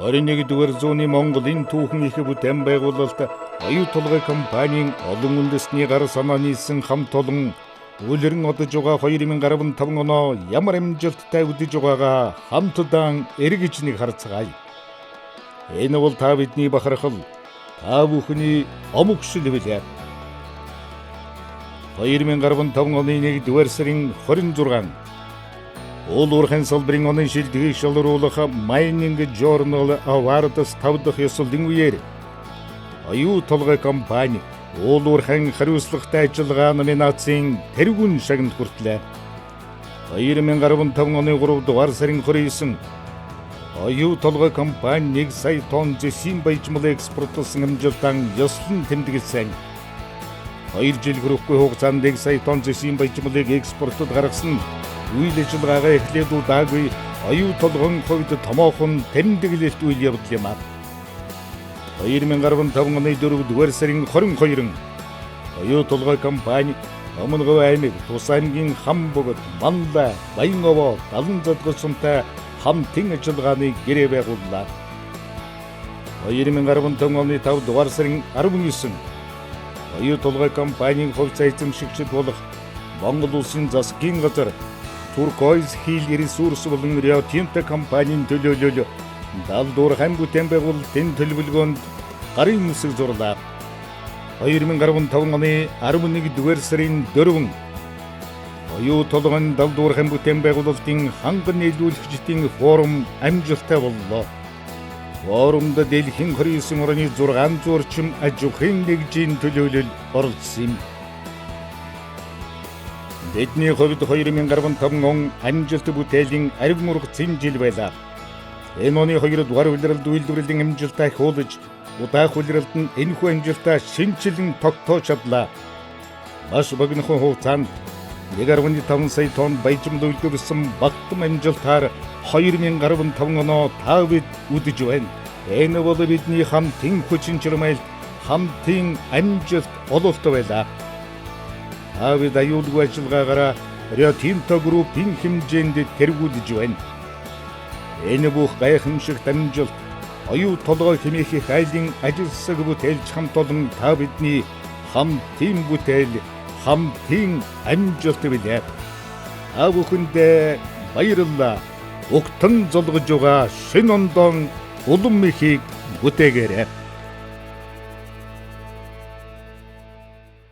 21-р зууны Монголын түүхэн их бүтээн байгуулалт оюу толгой компанийн олон үндэсний гар санаа нийлсэн хамт олон үлрэн одож байгаа 2015 оноо ямар амжилттай үдэж байгаагаа хамтдаа эргэж нэг харцгаая. Энэ бол та бидний бахархал, та бүхний омөгшил билээ. 2015 оны 1-р сарын 26 Улуурхан салбарын оны шилдэг шалруулах Mining Journal Awards 5 дахь ёслолын үеэр оюу толгой компани Улуурхан хариуцлагатай ажиллагаа номинацийн тэргүүн шагналд хүртлээ. 2015 оны 3 дугаар сарын 29 оюу толгой компани 1 сая тонн зэсийн баяжмал экспортлсон амжилтан ёслон тэмдэглэсэн. 2 жил хүрэхгүй хугацаанд 1 сая тонн зэсийн баяжмалыг экспортод гаргасан үйл ажиллагаагаа эхлээд удаагүй оюу толгойн хувьд томоохон тэмдэглэлт үйл явдал юм аа. 2015 оны 4-р сарын 22 оюу толгой компани Өмнөг аймаг Тус аймгийн Хамбогд, Манда, Баянговоо, Далан задгалсантай хамтын ажиллагааны гэрээ байгууллаа. 2015 оны 5-р сарын 19 оюу толгой компанийн хувьцаа эзэмшигчид болох Монгол улсын засгийн газар Turquoise Hill Resource болон Rio Tinto компанийн төлөөлөл Далдуур хам бүтээн байгуулалтын төлөвлөгөөнд гарын үсэг зурлаа. 2015 оны 11-р сарын 4 оюу толгойн Далдуур хам бүтээн байгуулалтын ханган нийлүүлэгчдийн форум амжилттай боллоо. Форумд дэлхийн 29 орны 600 орчим аж ахуйн нэгжийн төлөөлөл оролцсон юм. Бидний хувьд 2015 он амжилт бүтээлийн арвин ургацын жил байлаа. Энэ оны 2 дугаар улиралд үйлдвэрлэлийн амжилтаа хуулж, удаах улиралд нь энэхүү амжилтаа шинжилэн тогтоож чадлаа. Маш богинохон хугацаанд 1.5 сая тонн баяжмал үйлдвэрлэсэн багтан амжилтаар 2015 оноо та бид үдэж байна. Энэ бол бидний хамтын хүчин чармайлт, хамтын амжилт ололт байлаа. Авид аюулгүй ажиллагаагаар Rio Tinto Group-ийн хэмжээнд тэргүүлж байна. Энэ бүх гайхамшигт амжилт оюу толгой хэмээх их айлын ажилсаг бүтээлч хамт олон та бидний хамтын бүтээл, хамтын амжилт билээ. Та бүхэндээ баярлалаа. Угтан золгож байгаа шинэ ондон улам ихийг бүтээгээрэй.